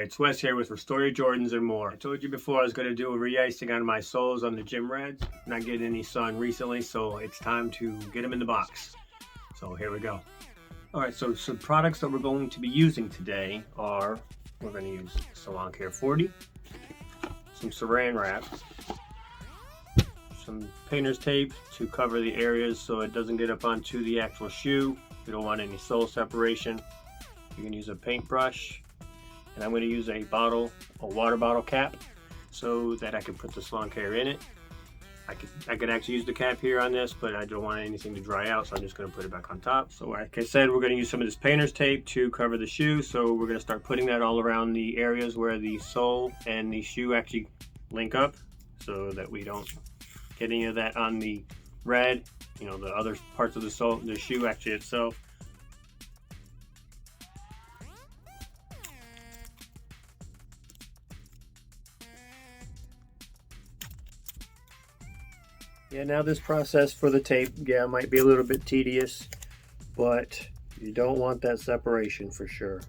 Alright, it's Wes here with Restore Your Jordans and More. I told you before I was going to do a re-icing on my soles on the gym reds. Not getting any sun recently, so it's time to get them in the box. So here we go. Alright, so some products that we're going to be using today are, we're going to use Salon Care 40, some saran wrap, some painter's tape to cover the areas so it doesn't get up onto the actual shoe. We don't want any sole separation. You can use a paintbrush. And I'm going to use a water bottle cap, so that I can put the Salon Care in it. I could actually use the cap here on this, but I don't want anything to dry out, so I'm just going to put it back on top. So like I said, we're going to use some of this painter's tape to cover the shoe. So we're going to start putting that all around the areas where the sole and the shoe actually link up, so that we don't get any of that on the red, you know, the other parts of the sole, the shoe actually itself. Yeah, now this process for the tape, yeah, might be a little bit tedious, but you don't want that separation for sure.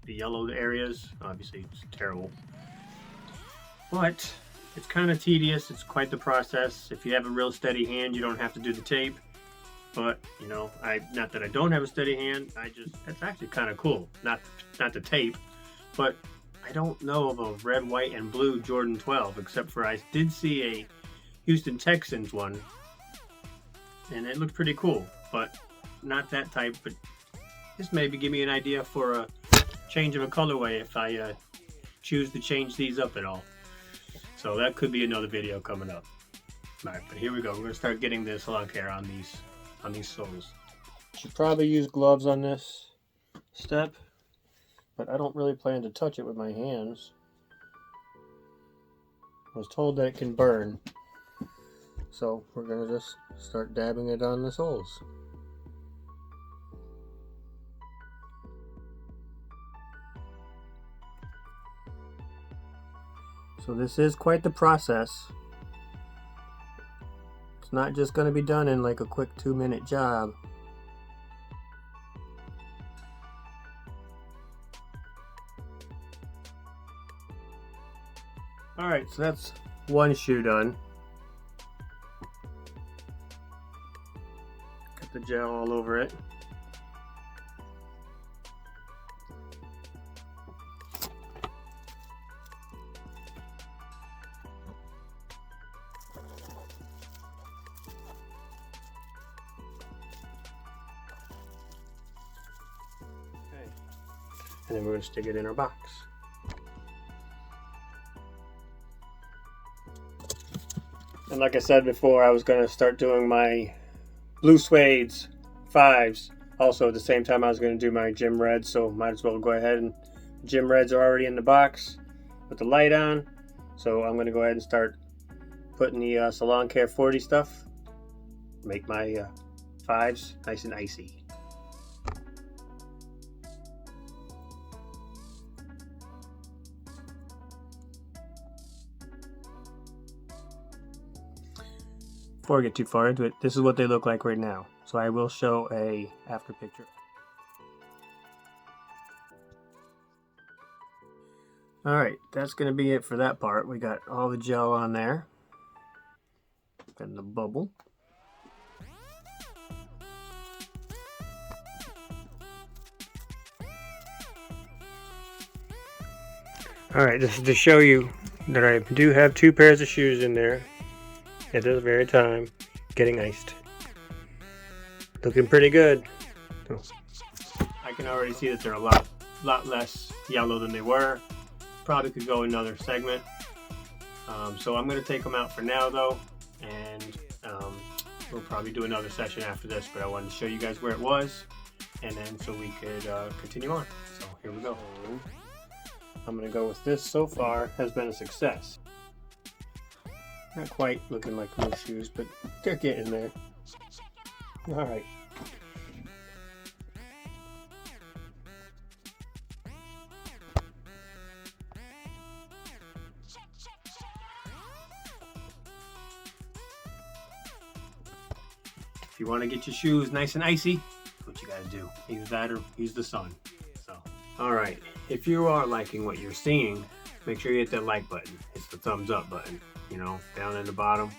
The yellowed areas, obviously it's terrible, but it's kind of tedious. It's quite the process. If you have a real steady hand, you don't have to do the tape, but you know, not that I don't have a steady hand, that's actually kind of cool. Not the tape, but I don't know of a red, white, and blue Jordan 12, except for I did see a Houston Texans one, and it looked pretty cool, but not that type. But this maybe give me an idea for a change of a colorway if I choose to change these up at all. So that could be another video coming up. All right, but here we go. We're gonna start getting the Salon Care on these soles. Should probably use gloves on this step, but I don't really plan to touch it with my hands. I was told that it can burn. So we're going to just start dabbing it on the soles. So this is quite the process. It's not just going to be done in like a quick 2-minute job. Alright, so that's one shoe done. The gel all over it. Okay. And then we're going to stick it in our box. And like I said before, I was going to start doing my blue suedes 5s also at the same time I was going to do my gym reds, so might as well go ahead, and gym reds are already in the box with the light on, so I'm going to go ahead and start putting the Salon Care 40 stuff, make my 5s nice and icy. Before I get too far into it, this is what they look like right now. So I will show a after picture. Alright, that's going to be it for that part. We got all the gel on there. And the bubble. Alright, this is to show you that I do have 2 pairs of shoes in there at this very time, getting iced. Looking pretty good. I can already see that they're a lot less yellow than they were. Probably could go another segment. So I'm going to take them out for now though, and we'll probably do another session after this, but I wanted to show you guys where it was, and then so we could continue on. So here we go. I'm going to go with this. So far has been a success. Not quite looking like new shoes, but they're getting there. Alright. If you want to get your shoes nice and icy, that's what you guys do. Either that or use the sun. So, alright. if you are liking what you're seeing, make sure you hit that like button. It's the thumbs up button, you know, down in the bottom.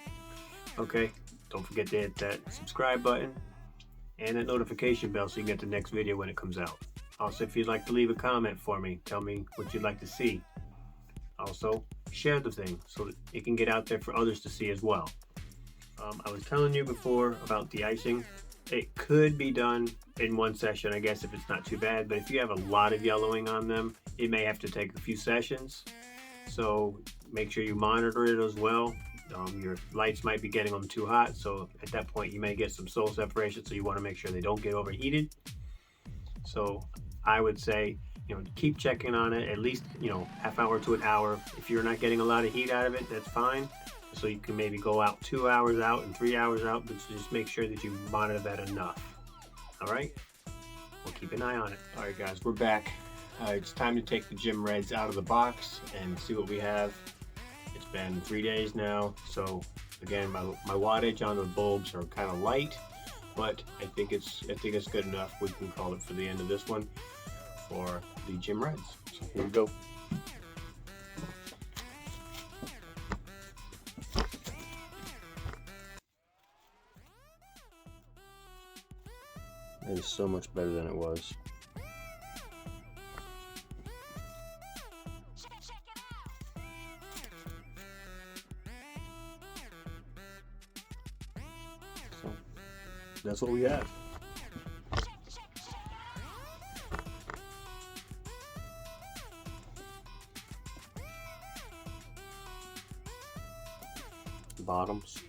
Okay, don't forget to hit that subscribe button and that notification bell so you can get the next video when it comes out. Also, if you'd like to leave a comment for me, tell me what you'd like to see. Also, share the thing so that it can get out there for others to see as well. I was telling you before about the icing. It could be done in one session, I guess, if it's not too bad, but if you have a lot of yellowing on them, it may have to take a few sessions. So make sure you monitor it as well. Your lights might be getting them too hot, so at that point you may get some soul separation, so you want to make sure they don't get overheated. So I would say, you know, keep checking on it at least, you know, half hour to an hour. If you're not getting a lot of heat out of it, that's fine. So you can maybe go out 2 hours out and 3 hours out, but just make sure that you monitor that enough. All right, we'll keep an eye on it. All right guys, we're back. It's time to take the gym reds out of the box and see what we have. It's been 3 days now, so again, my wattage on the bulbs are kind of light, but I think it's good enough. We can call it for the end of this one for the gym reds. So here we go. It is so much better than it was. So that's what we have. Bottoms.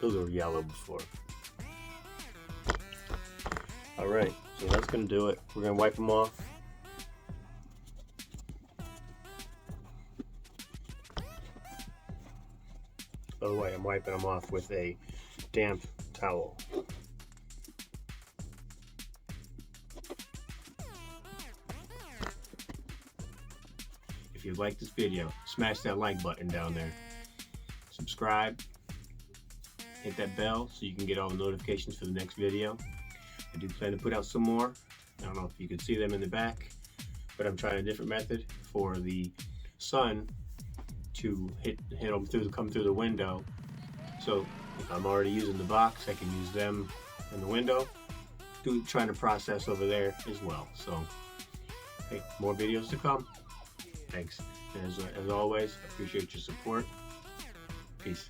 Those were yellow before. All right, so that's gonna do it. We're gonna wipe them off. By the way, I'm wiping them off with a damp towel. If you like this video, smash that like button down there. Subscribe. Hit that bell so you can get all the notifications for the next video. I do plan to put out some more. I don't know if you can see them in the back, but I'm trying a different method for the sun to hit them come through the window. So if I'm already using the box, I can use them in the window. Trying to process over there as well. So hey, more videos to come. Thanks. And as always, I appreciate your support. Peace.